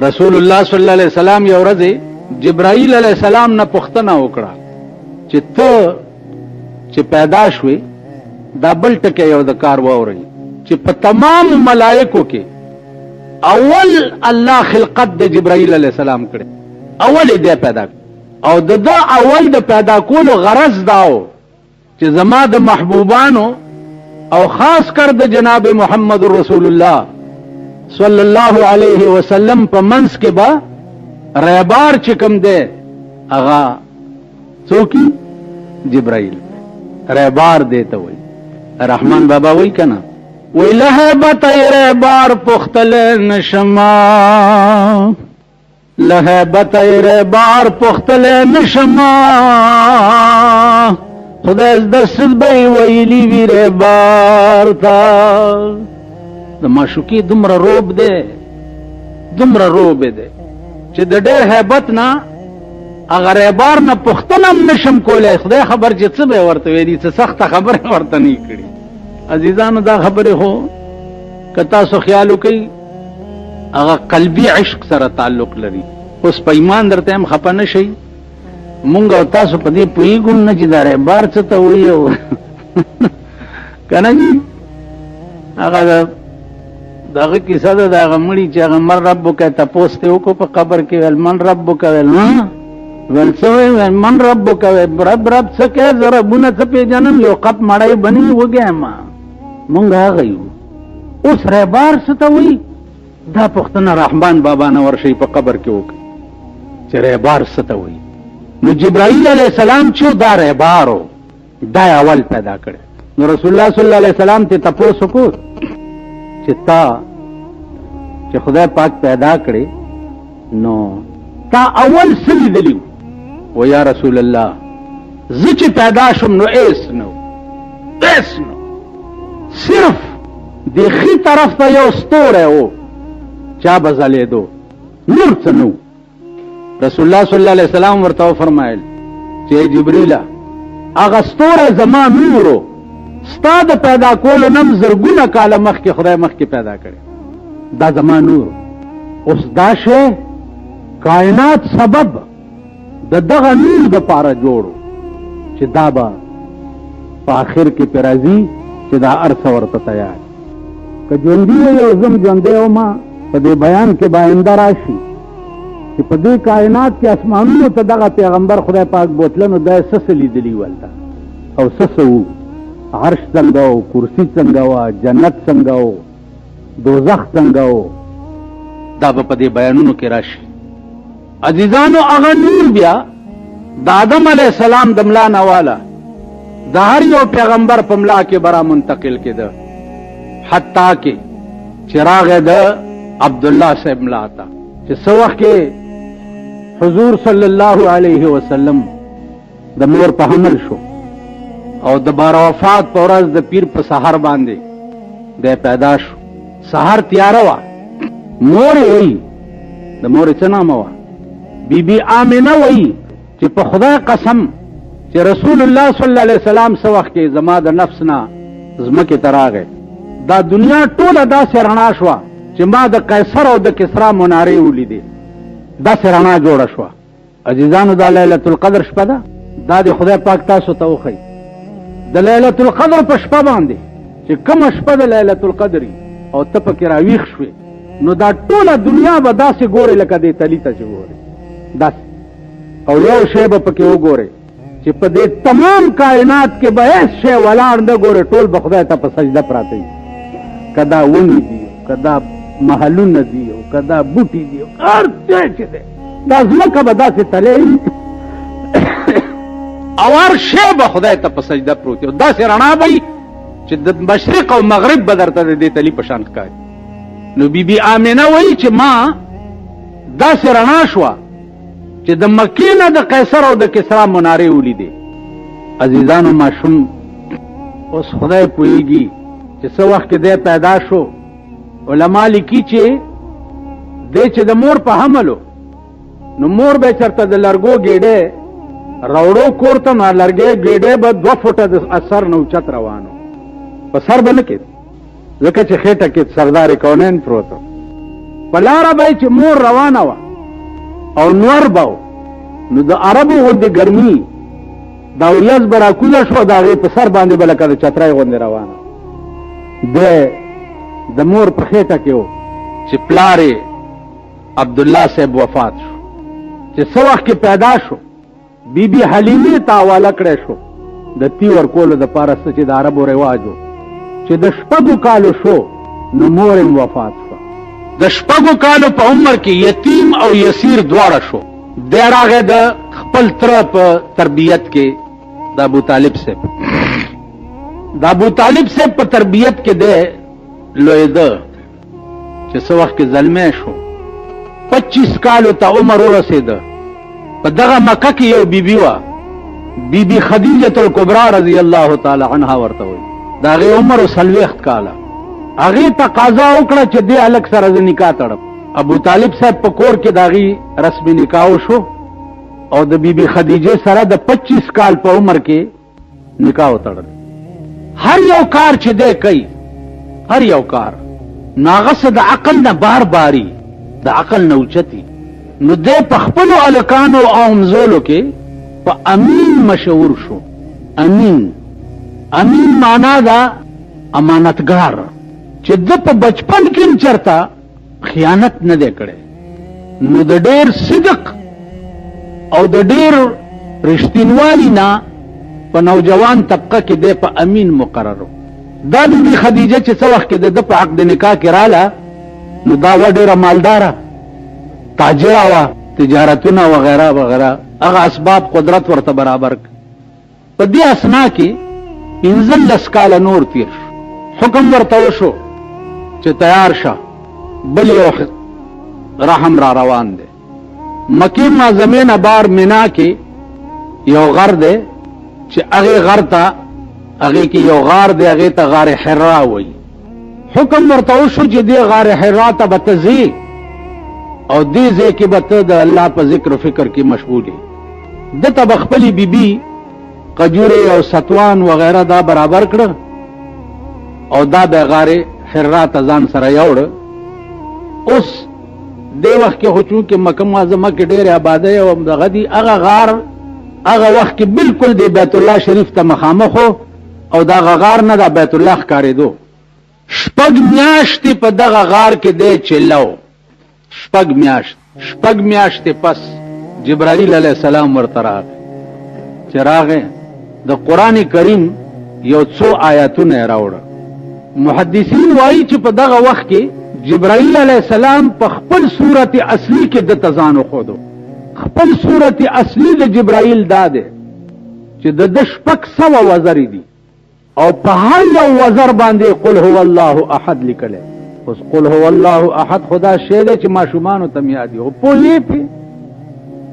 رسول الله صلی الله علیه وسلم یو ورځ جبرائیل علیه السلام نه پوښتنه وکړه چې ته چې پیدا شوې دا بل ټکی یو د کار واورئ چې په تمام ملائکو کې اول الله خلقت د جبرائیل علیه السلام کړي، اول دې پیدا او د اول د پیدا کولو غرض داو چې زما د محبوبانو او خاص کر د جناب محمد رسول الله صلی الله علیه وسلم په منځ کې با رهبار چې کوم دی هغه څوک جبرائیل رهبار دیته وای. رحمان بابا وای کنه وی لهبت رهبار پختل نشما، لهبت رهبار پختل نشما، خدای دست بی ویلی وی رهبار تا د معشوقي دومره روب دی، دومره روب دی چې د ډېر هیبت نه هغه رهبار نه پوښتنه هم نشم کولی. خدای خبر چې څه به ورته ویلي، څه سخته خبره ورته نه کړي. عزیزانو دا خبرې خو که تاسو خیال وکئ هغه قلبي عشق سره تعلق لري. اوس په ایمان درته هم خفه نه شئ، مونږ او تاسو په دې پوهېږو نه چې دا رهبار څه ته وایي او که نه جي هغه دغه کیسه ده د هغه مړي چې هغه من ربک تپوس ترې وکړو په قبر کې ویل من ربک ویل ویل څه ویل من ربک ویل رب څه کوې زه ربونه څه پېژنم یو قپ مړی بني وږی یم مونږ هغه یو. اوس رهبار څه ته وایي دا پوښتنه رحمان بابا نه ورشئ په قبر کې وکړئ چې رهبار څه ته وایي. نو جبرائیل علیه السلام چې دا رهبار و دا اول پیدا کړی. نو رسول الله صلی الله علیه وسلم ته تپوس وکړو چې تا چې خدای پاک پیدا کړي نو تا اول څه لیدلی و یا رسول الله زه چې پیدا شم نو ایس نو صرف د ښي طرف ته یو ستوری و چا به ځلېدو نور څه نو. رسول الله صلی الله علیه وسلم ورته وفرمایل چې جبرئیل هغه ستوری زما نور و، ستا د پیدا کولو نم زرګونه کاله مخکې خدای مخکې پیدا کړي دا زما نور. اوس دا شی کائنات سبب د دغه نور دپاره جوړو چې دا به په آخر کې پې راځي چې دا هر څه ورته تیار. که ژوندي وی او زم ژوندی وما په دې بیان کې به آینده راشي چې په دې کائنات کې اسمانونو ته دغه پیغمبر خدای پاک بوتله نو دا یې څه څه لیدلي ولته او څه څه وو، عرش څنګه و، کرسی څنګه وه، جنت څنګه و، دوزخ څنګه و، دا به په دې بیانونو کې راشي. عزیزانو هغه نور بیا د آدم علیه السلام د ملا نه واله د هر یو پیغمبر په ملا کې برا منتقل کېده، حتی کې چې راغی د عبدالله صاحب ملا ته چې څه وخت کې حضور صلی الله علیه وسلم د مور په حمل شو او د بار وفات په ورځ د پیر په سحر باندې د پیدا شو. سحر تیاره وه، مور وی د مور څه نامه وه بی بی آمنه وی چې په خدای قسم چې رسول الله صلی الله علیه وسلم څه وخت کې زما د نفس نه ځمکې ته راغی دا دنیا ټوله داسې رڼا شوه چې ما د قیصر او د کسرا منارې ولیدې، داسې رڼا جوړه شوه. عزیزانو دا لیلة القدر شپه ده، دا د خدای پاک تاسو ته وښیي د لیلة القدر په شپه باندې چې کومه شپه د لیلة القدر او ته پکې راویښ شوې نو دا ټوله دنیا به داسې ګورې لکه دې تلي ته چې ګورې داسې، او یو شی به پکې وګورې چې په دې تمام کائنات کې به هیڅ شی ولاړ نه ګورې، ټول به خدای ته په سجده پراته وي، که دا ونې دي که دا محلونه دي او که دا بوټي دي هر څه چې دی دا ځمکه به داسې تلې او هر شی به خدای ته په سجده پروت وي، داسې رڼا به وي چې د مشرق او مغرب به درته د دې تلي په شان ښکاري. نو بی بی آمنه وایي چې ما داسې رڼا شوه چې د مکې نه د قیصر او د کسرا منارې ولیدې. عزیزانو ماشوم اوس خدای پوهېږي چې څه وخت کې دی پیدا شو. علما لیکي چې دی چې د مور په حملو نو مور به چېرته د لرګو ګېډې راوړو کور ته نو لرګې ګېډې به 2 فوټه د سر نه اوچت روانو، په سر به نه کېد ځکه چې خېټه کې سردار کونین پروت و. په لاره به چې مور روانه وه او نور به نو د عربو غوندې ګرمي دا وریځ به راکوزه شوه د هغې په سر باندې به لکه د چترۍ غوندې روانه د مور په خېټه کې و چې پلار یې عبدالله صاحب وفات شو چې څه وخت کې پیدا شو بی بی حلیمې ته حواله کړی شو د تی ورکولو دپاره څه چې د عربو رواج و چې د 6 کالو شو نو مور یې وفات شوه د 6 کالو په عمر کې یتیم او یسیر دواړه شو دی راغی د خپل تره په تربیت کې د ابو طالب صاحب په تربیت کې دی لویده چې څه وخت کې زلمی شو 25 کالو ته عمر ورسېده په دغه مکه کې یو بیبي وه بیبي خدیجة الکبرا رضی الله تعالی عنها ورته وایي د هغې عمر 40 کاله هغې تقاضا وکړه چې دې هلک سره زه نکاح تړم ابو طالب صاحب په کور کې د هغې رسمي نکاح وشو او د بیبي خدیجې سره د 25 کال په عمر کې نکاح وتړل هر یو کار چې دی کوي هر یو کار نو هغه څه د عقل نه بار باري د عقل نه اوچتي نو دی په خپلو هلکانو او همزولو کې په امین مشهور شو امین معنا دا امانتګار چې د په بچپن کې چرته خیانت نه دی کړی نو د ډېر صدق او د ډېر رښتینوالي نه په نوجوان طبقه کې دی په امین مقرر دا بیبي خدیجه چې څه وخت کې د په عقد نکاح کې راله نو دا وه ډېره مالداره تاجره وه تجارتونه وغیره وغیره هغه اسباب قدرت ورته برابر په دې اسنا کې 15 کاله نور تیر شو حکم ورته وشو چې تیار شه بل یو رحم را روان دی مکې معظمې نه بار منا کې یو غر دی چې هغې غر ته هغې کې یو غار دی هغې ته غار حرا وایي حکم ورته وشو چې دې غار حرا ته به ته ځې او دې ځای کې به ته د الله په ذکر و فکر کې مشغول یې ده ته به خپلې بیبي قجورې او ستوان وغیره دا برابر کړه او دا به غار حرا ته ځان سره یوړه اوس دې وخت کې خو چونکې مکه معظمه کې ډېرې آبادۍ او دغه دي هغه غار هغه وخت کې بالکل د بیت الله شریف ته مخامخ او دا غار نه دا بیت الله ښکارېدو 6 میاشتې په دغه غار کې دی چلو 6 میاشتې پس جبرائیل علیه السلام ورته راغی چې راغی د قرآن کریم یو څو آیاتونه یې راوړه محدثین وایي چې په دغه وخت کې جبرائیل علیه السلام په خپل صورت اصلي کې د ځان وښودو خپل صورت اصلي د جبرائیل دا دی چې د 600 وزرې دي او په هر یو وزر باندې قل هو الله احد لیکلی اوس قل هو الله احد خدا شی دی چې ماشومانو ته یاد وي خو پوهېږې پې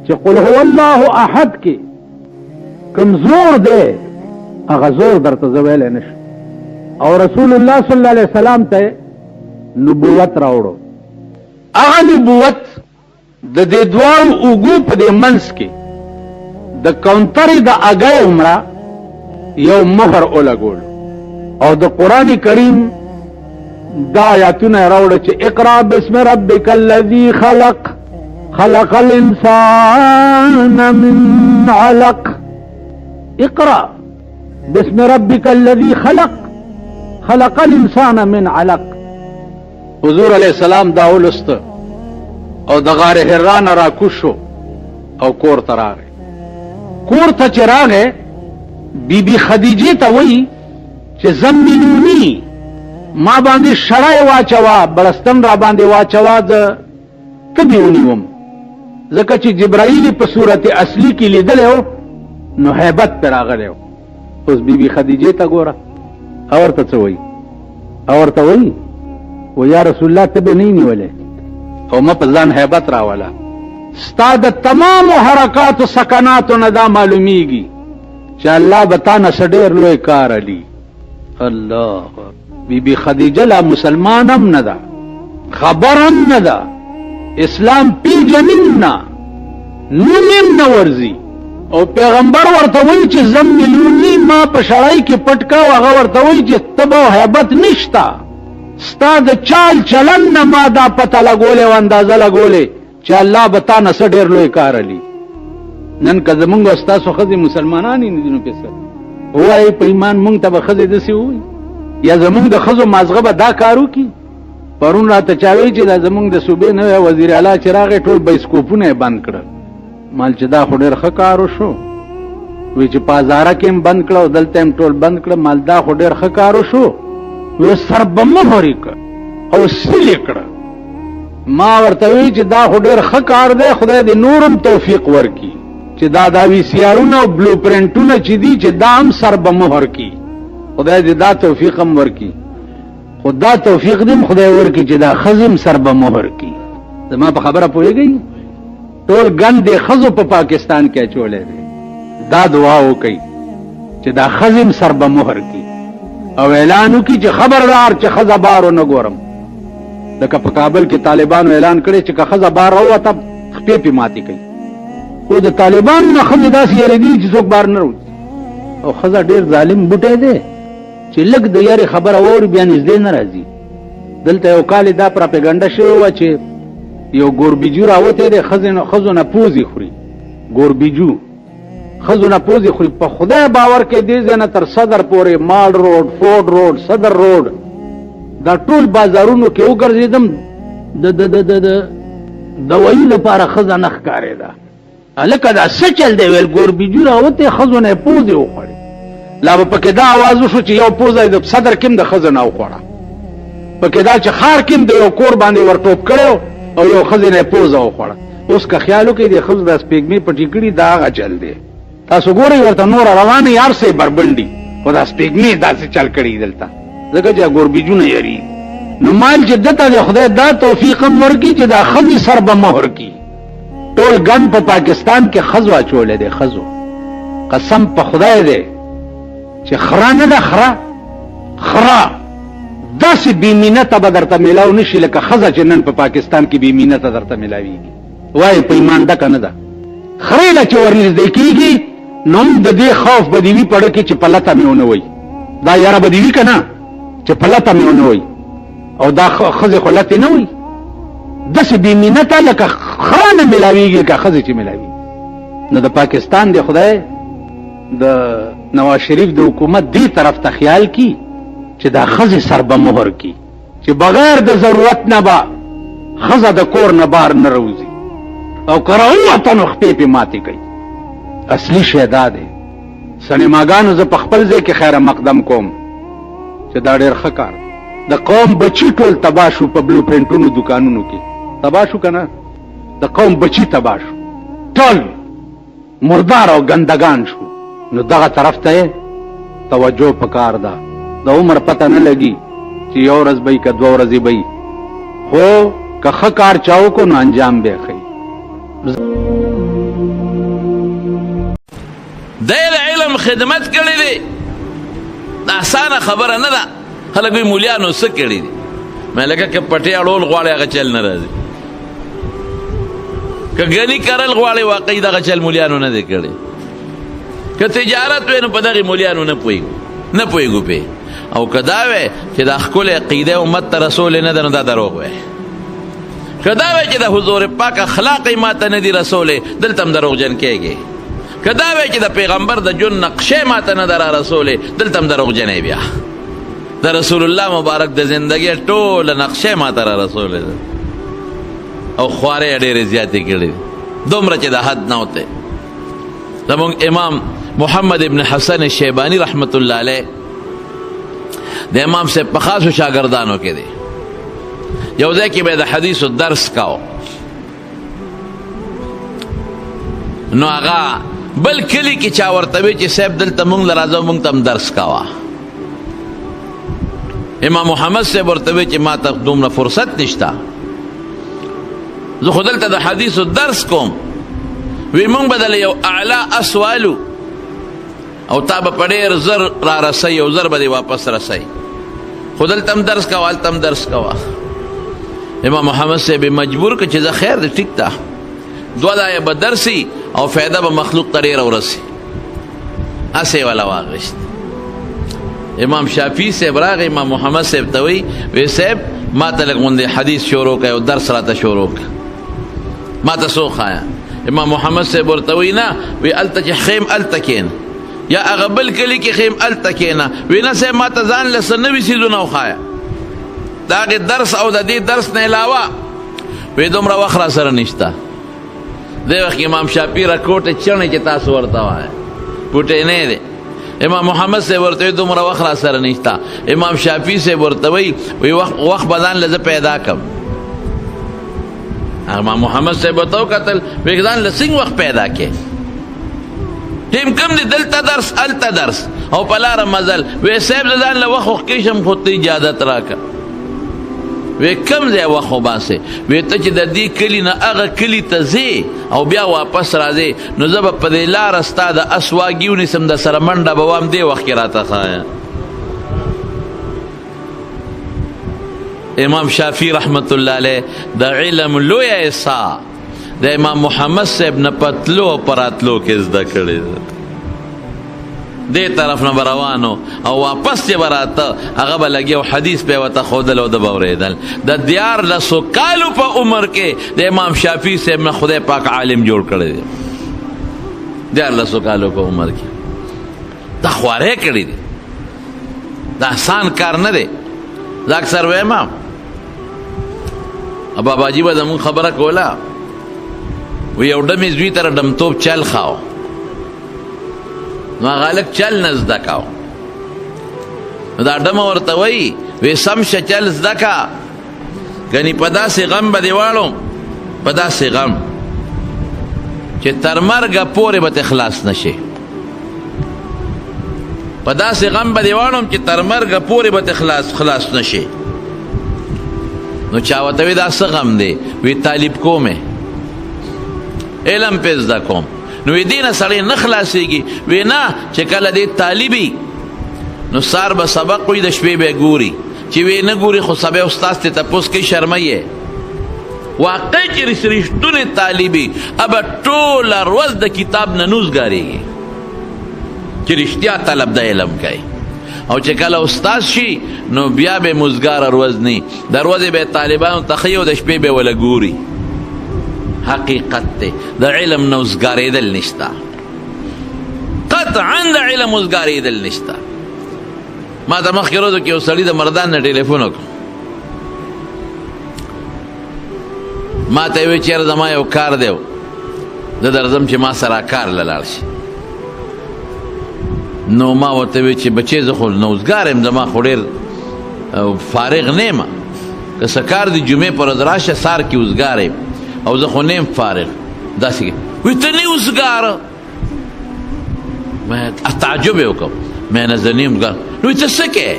چې قل هو الله احد کې کوم زور دی هغه زور درته زه ویلی نه شم او رسول الله صلی الله علیه وسلم ته نبوت راوړو هغه نبوت د دې دواړو اوږو په دې منځ کې د کونترې د اګۍ عمره یو مهر ولګول او د قرآن کریم دا آیاتونه راوړه چې اقرا بسم ربک الذی خلق خلق الانسان من علق اقرا بسم ربک الذی خلق خلق الانسان من علق حضور علیہ السلام دا ولست او د غار حرا نه راکوشو او کور ته راغی کور ته چې راغی بیبي خدیجې ته وایي چې زمینونی ما باندې شړای واچوا بړستن را باندې واچوا د کدی ونیوم ځکه چې جبرائیل په صورت اصلي کې لیدلی و نو هیبت پې راغلی و اوس بیبي خدیجې ته ګوره او ورته څه وایي او ورته وایي و یا رسول الله ته به نه یې نیولی او ما په ځان هیبت راوله ستا د تمامو حرکاتو سکناتو نه دا معلومیږي چې الله به تا نه څه ډېر لوی کار علي الله بیبي خدیجه لا مسلمان هم نه ده خبر هم نه ده اسلام پیژنیم نه نوم هم نه ورځي او پیغمبر ورته وایي چې زملوني ما په شړۍ کې پټ کا هغه ورته وایي چې ته به هیبت نشته ستا د چال چلن نه ما دا پته لګولې او اندازه لګولې چې الله به تا نه څه ډېر لوی کار علي. نن که زمونږ او ستاسو ښځې مسلمانانې نه دي نو پې څه ووایي په ایمان مونږ ته به ښځې داسې ووایي یا زمونږ د ښځو مازغه به دا کار وکړي. پرون راته چا وایي چې دا زمونږ د صوبې نوی وزیر اعلی چې راغی ټول بایسکوپونه یې بند کړل. مال چې دا خو ډېر ښه کار وشو. وی چې په هزاره کې هم بند کړه او دلته هم ټول بند کړه. مال دا خو ډېر ښه کار وشو. وی سر به مهر یې کړ او سیل یې کړه. ما ورته وی چې دا خو ډېر ښه کار دی، خدای دې نورم توفیق ورکړي چې دا وی سی آرونه او بلو پرنټونه چې دي چې دا هم سر به مهر کړي. خدای دې دا توفیق هم ورکړي. خو دا توفیق دې خدای ورکړي چې دا ښځې هم سر به مهر کړي. زما په خبره پوهېږئ؟ ټول ګند یې ښځو په پاکستان کې اچولی دی. دا دعا وکړئ چې دا ښځې هم سر به مهر کړي او اعلان وکړي چې خبردار چې ښځه بار ونه ګورم. لکه په کابل کې طالبانو اعلان کړی چې که ښځه بار راووته خپې پې ماتې کوي. خو د طالبانو نه ښځې داسې یارېدلي چې څوک بار نه راوځي. او ښځه ډېر ظالم بوټی دی چې لږ د یارې خبره واوري بیا نږدې نه راځي. دلته یو کال دا پراپېګنډه شوې وه چې یو ګوربیجو راوتی دی ښځو نه پوزې خوري. ګوربیجو ښځو نه پوزې خوري. په خدای باور کې دې ځای نه تر صدر پورې مال روډ، فورډ روډ، صدر روډ دا ټول بازارونو کې وګرځېدم. د دوایي لپاره ښځه نه ښکارېده. هلکه دا څه چل دی؟ ویل ګوربیجو راوتی ښځو نه یې پوزې وخوړې. لا به پکې دا آواز وشو چې یو پوزه د صدر کې هم د ښځه نه وخوړه. پکې دا چې خار کې هم د یو کور باندې ورټوپ کړی او یو ښځې نه یې پوزه وخوړه. اوس که خیال وکړئ د ښځو دا سپېږمې پټې کړي دا هغه چل دی. تاسو ګورئ ورته نور روانې یار سې بربنډي خو دا سپېږمې داسې چل کړي دلته ځکه چې ګوربیجو نه یاري. نو مال چې دته د خدای دا توفیق هم ورکړي چې دا ښځې سر به مهر کړي. ټول ګن په پاکستان کې ښځو اچولی دی. ښځو قسم په خدای دی چې خره نه ده خره داسې بېمینته به درته میلاو نه شي لکه ښځه چې نن په پاکستان کې بېمینته درته میلاویږي. وایي په ایمان ډکه نه ده. خرې له چې ورنږدې کېږي نو هم د دې خوف به دې وي په ډه کې چې په لته مې ونه وایي. دا یاره به دې وي که نه چې په لته مې ونه وایي. او دا ښځې خو لتې نه وایي. داسې بېمینته لکه خره نه میلاویږي لکه ښځې چې میلاویږي. نو د پاکستان دی خدای د نواز شریف د حکومت دې طرف ته خیال کی چې دا ښځې سر به مهر کی چې بغیر د ضرورت نه به ښځه د کور نه بار نه روځي او که راووته نو خپې پې ماتې کوي. اصلي شی دا دی. سینماګانو زه په خپل ځای کې خیره مقدم کوم چې دا ډېر ښه کار د قوم بچي ټول تباه شو په بلو پرنټونو دوکانونو کې. تباه شو که نه؟ د قوم بچي تباه شو ټول مردار او ګندګان شو. نو دغه طرف ته توجه پکار ده. د عمر پته نه لګي چې یو ورځ به یې که دوه ورځې به یې. خو که ښه کار چا وکړو نو انجام به یې ښیي. دی د علم خدمت کړی دی. دا اسانه خبره نه ده. خلک وایي مولیانو څه کړي دي. مې لکه که پټې اړول غواړي هغه چل نه راځي. که ګني کرل غواړي واقعي دغه چل مولیانو نه دی کړی. که تجارت وی نو په دغې مولیانو نه پوهېږو پې. او که دا وی چې دا ښکلې عقیده امت ته رسولې نه ده نو دا دروغ وی. که دا وی چې د حضور پاک اخلاق یې ما ته نه دي رسولې دلته هم دروغجن کېږي. که دا وی چې د پیغمبر د ژوند نقشې ما ته نه ده را رسولې دلته هم دروغجنې بیا. د رسول الله مبارک د زندګۍ ټوله نقشې ما ته را رسولې ده او خوارې یې ډېرې زیاتې کړې دي دومره چې د حد نه وتی. زمونږ امام محمد ابن حسن شیبانی رحمت الله علیه د امام صاحب په خاصو شاګردانو کې دی. یو ځای کې به د حدیثو درس کاو نو هغه بل کلي کې چا ورته وی چې صاحب دلته مونږ له راځو مونږ ته هم درس کاوه. امام محمد صاحب ورته وی چې ما ته دومره فرصت نشته زه خو دلته د حدیثو درس کوم. وی مونږ به دله یو اعلی اسوالو او تا به په ډېر زر را رسی او زر به دې واپس رسی. خو دلته هم درس کوه هلته هم درس کوه. امام محمد صاحب مجبور که چې زه خیر دی ټیک ده 2 دایه به درسي او فایده به مخلوق ته ډېره ورسي. هسې یې والا واغېست. امام شافعي صاحب راغی امام محمد صاحب ته وی صاحب ما ته لږ غوندې حدیث شروع کړه او درس راته شروع کړه ما ته څه وښایه امام محمد صاحب ورته وی نه وی هلته چې خیم هلته کښېنه یا هغه بل کلي کې خیم هلته کښېنه وی نه صاحب ما ته ځان له څه نوي څیزونه وښایه د هغې درس او د دې درس نه علاوه وی دومره وخت را سره نشته دې وخت امام شافعي راکوټې چڼې چې تاسو ورته وایه پوټې نه دی امام محمد صاحب ورته وی دومره وخت را سره نشته امام شافعي صاحب ورته وی وخت به ځان له زه پیدا کړم امام محمد صاحب ورته وکتل وی ځان له څنګه وخت پیدا کې ټیم کم دی دلته درس هلته درس او په لاره مزل وی صاحب زه ځان له وخت کېشم خو ته اجازت راکړه وی کم ځای وخت وباسې وی ته چې د دې کلي نه هغه کلي ته ځې او بیا واپس راځې نو زه به په دې لاره ستا د اس واګي ونیسم د سره منډه به وام دې وخت کې راته ښایه امام شافعي رحمت الله علیه د علم لویه حصه د امام محمد صاحب نه په تلو او په راتلو کې زده کړې ده دې طرف نه به روانو او واپس چې به راته هغه به لګي حدیث به یې ورته ښودل او ده به اورېدل د 14 کالو په عمر کې د امام شافعي صاحب نه خدای پاک عالم جوړ کړی دی 14 کالو په عمر کې دا خوارې کړي دي دا آسان کار نه دی زه اکثر وایم باباجي به زمونږ خبره کوله وی یو ډمې زوی ته ډمتوب چل خاو نو هغه هلک چل نه زده کاو نو دا ډمه ورته وی سم شه چل زده کا ګنې په داسې غم به دې واړم په داسې غم چې تر مرګه پورې به ته خلاص نشې په داسې غم به دې واړم چې تر مرګه پورې به ته خلاص نشې نو چا ورته وی دا څه غم دی وی طالب کومې علم پې زده کوم نو وی دې نه سړی نه خلاصېږي وی نه چې کله دې طالبي نو سار به سبق وي د شپې به ګوري چې وی نه ګوري خو سبا استاد ته تپوس کوي شرموي واقع چې رښتونی طالبي ابه ټوله ورځ د کتاب نه نوزګارېږي چې رښتیا طلب د علم کوي او چې کله استاد شي نو بیا به مزګاره ورځ نه د ورځې به طالبانو ته ښیي او د شپې به وله ګوري حقیقت دی د علم نه اوزګارېدل نشته قطعا د علم اوزګارېدل نشته ما ته مخکې ورځو کې یو سړي د مردان نه ټلیفون وکړ ما ته یې وویل چې یاره زما یو کار دی زه درځم چې ما سره کار له لاړ شي نو ما ورته وویل چې بچې زه خو نوزګار یم زما خو ډېر فارغ نه یم که څه کار د جمعې په ورځ راشه سار کې اوزګار یم او زه خو نه یم فارغ داسې وایي ته نه یې اوزګاره تعجب یې وکړم مې نه زه نه یم اوزګار نو ته څه کوې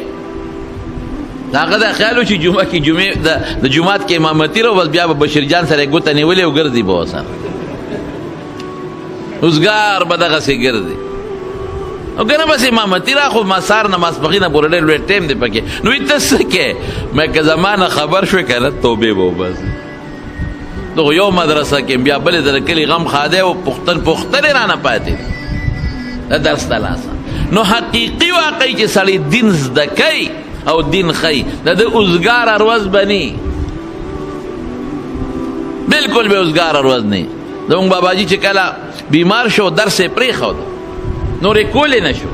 د هغه دا خیال و چې جمعه کې د جومات کې امامتي رو بس بیا به بشیر جان سره یې ګوته نیولې او ګرځي به ورسره اوزګار به دغسې ګرځي او که نه بس امامتي را خو ما سهار نه ماسپښین پورې ډېر لوی ټایم دی پکې نو وایي ته څه کوې مې که زما نه خبر شوې که نه توبې به وباسې دغه یو مدرسه کې بیا بلې د کلي غم خادی او پوښتنې رانه پاتې د درس د لاسه نو حقیقي واقعي چې سړی دین زده کوي او دین خی د ده اوزګاره ورځ به نه بلکل به اوزګاره ورځ نه زموږ باباجي چې کله بیمار شو درس یې پرېښود نور یې کولی نه شو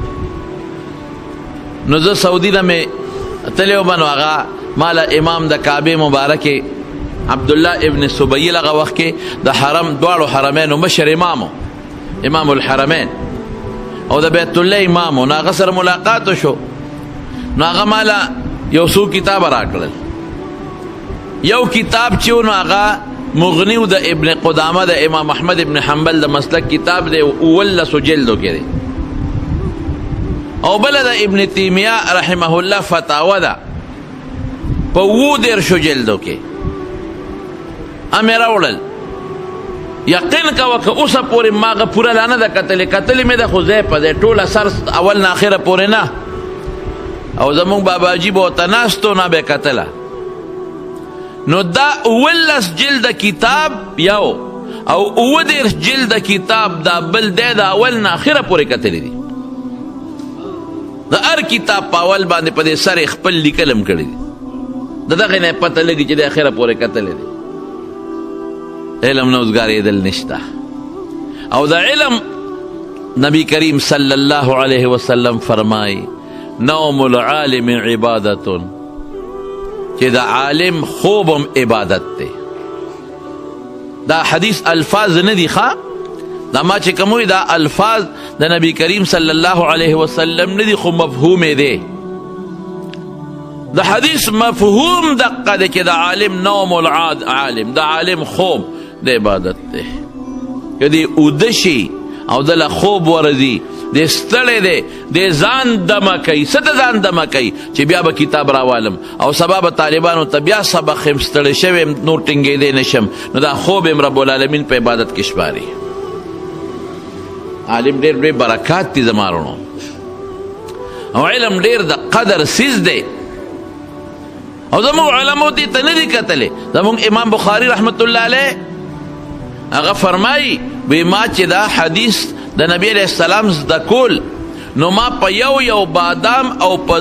نو زه سعودي نه مې تللی وم نو هغه ما له امام د کعبې مبارکې عبدالله ابن سبیل هغه وخت کې د حرم دواړو حرمینو مشر امامو امام الحرمین او د بیت الله امامو نو هغه سره ملاقات شو نو هغه ماله یو څو کتاب راکړل یو کتاب چې نو هغه مغنی د ابن قدامه د امام احمد ابن حنبل د مسلک کتاب دی ولسو جلدو کې دی او بل د ابن تیمیه رحمه الله فتاوه ده په 10 جلدو کې امې راوړل یقین کوه که اوسه پورې ما هغه پوره لا نه ده کتلې کتلې مې ده خو ځای په ځای ټوله سر اول نه اخره پورې نه او زمونږ باباجي به ورته ناستو نه به یې کتله نو دا 19 جلد کتاب یو او 19 جلد کتاب دا بل دی د اول نه اخره پورې کتلی دي د هر کتاب پاول باندې په دې سر خپل لیکلم کړی دی دغه نه پته لګي چې د اخره پورې کتلې دی علم نه اوسګارېدل نشته او د علم نبی کریم صلی الله علیه وسلم فرمای نوم العالم عبادت چې د عالم خوبم عبادت دی دا حدیث الفاظ نه دي ښه دا ما چې کوم دا الفاظ د نبی کریم صلی الله علیه وسلم نه دي خو مفهوم دی د حدیث مفهوم دقه دی چې د عالم نوم العالم د عالم خوب د عبادت دی کدی اودشي او دله خوب ورځي د ستړی دی د ځان دمه کوي څه ته ځان دمه کوي چې بیا به کتاب راوالم او سبا به طالبانو ته بیا سبق یم ستړی شوی یم نور ټینګېدی نشم نو دا خوب یم رب العالمین په عبادت کې شماري عالم ډېر ډېر برکات دي زما وروڼو او علم ډېر د قدر څیز دی او زموږ علمو دې ته نه دي کتلې زموږ امام بخاري رحمت الله علیه هغه فرمایي وی ما چې دا حدیث د نبی علیہ السلام زده کول نو ما په یو بادام او په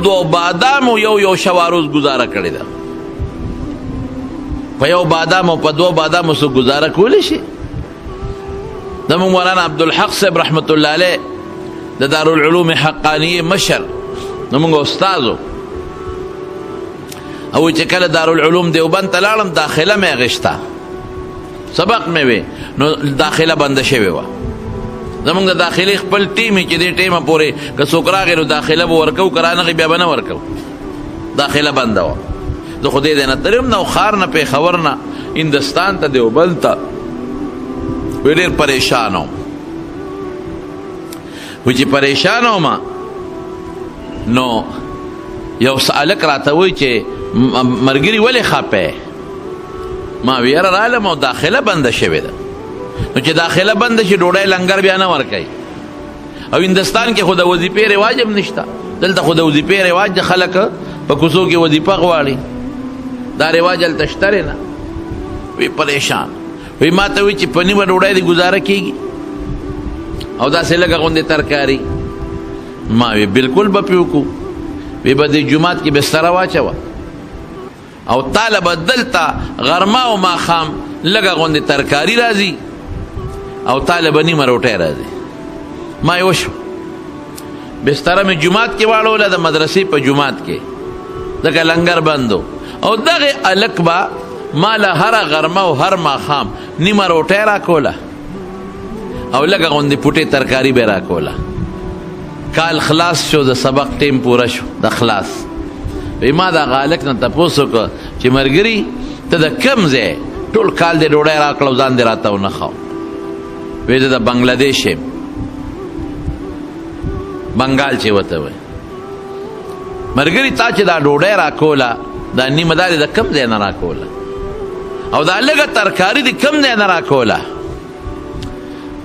دو بادام او یو شواروز گزاره کړې ده په یو بادام او په دو بادام سو گزاره کولی شي زموږ مولانا عبدالحق صاحب رحمت الله علیه د دارالعلوم حقانیه مشر زموږ استادو او چې کله دارالعلوم دیوبند ته لاړم داخله مې اغشته سبق مې وی نو داخله بند شوی وه زمونږ د داخلي خپل ټیم چې دې ټیمه پورې که څوک راغی نو داخله به ورکو که رانغی بیا به نه ورکو داخله بنده وه زه خو دې ځای نه تللی وم نه او ښار نه پېښور نه هندوستان ته دیوبند ته وی ډېر پریشان وم وی چې پریشان وم نو یو هلک راته وایي چې ملګري ولې خپه ما ویره رالم او داخله بنده شوې ده نو چې داخله بنده شي ډوډۍ لنګر بیا نه ورکوي او هندوستان کې خو د وظیفې رواج هم نشته دلته خو د وظیفې رواج د خلک په کوڅو کې وظیفه غواړي دا رواج هلته شته نه وی پریشان وی ما ته وی چې په نیمه ډوډۍ دې ګزاره کېږي او داسې لږه غوندې ترکاري ما وی بالکل به پې وکړو وی به دې جومات کې بستره واچوه او طالب دلته غرمه او ماښام لږه غوندې ترکاري راځي او طالب نیمه روټۍ راځي ما یې وشو بستره مې جومات کې واړوله د مدرسې په جومات کې ځکه لنګر بند او دغې هلک به ما له هره غرمه او هر ماښام نیمه روټۍ راکوله او لږه غوندې پوټې ترکاري به یې راکوله کال خلاص شو د سبق ټیم پوره شو د خلاص وی ما دا غالک نه تپوس وکړه چې ملګري ته د کوم ځای ټول کال دې ډوډۍ راکړه او ځان دې راته ونه خاو وی زه د بنګلادیش یم بنګال چې ورته وایي ملګري تا چې دا ډوډۍ راکوله دا نیمه دا د کوم ځای نه راکوله او دا لږه ترکاري د کوم ځای نه راکوله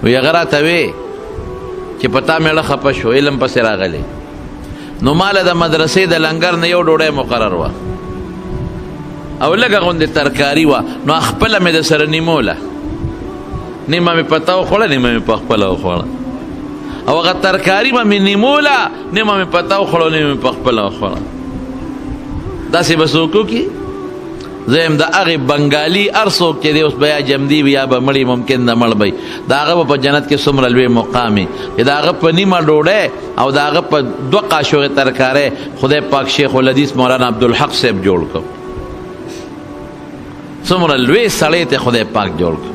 وی هغه راته وی چې په تا مېړه خفه شو علم پسې راغلی نو ماله د مدرسې د لنګر نه یو ډوډۍ مقرر وه او لږه غوندې ترکاري وه نو خپله مې د سره نیموله نیمه مې په تا وخوړه نیمه مې په خپله وخوړه او هغه ترکاري به مې نیموله نیمه مې په تا وخوړه نیمه مې په خپله وخوړه داسې به څوک وکړي زه یم د هغې بنګالي هر څوک چې دی اوس به یا جمدي وي یا به مړي ممکن د مړ به د هغه به په جنت کې څومره لوی مقام وي چې د هغه په نیمه ډوډۍ او د هغه په 2 قاشوغې ترکارۍ خدای پاک شیخ الحدیث مولانا عبدالحق صاحب جوړ کړ څومره لوی سړی ته خدای پاک جوړ کړ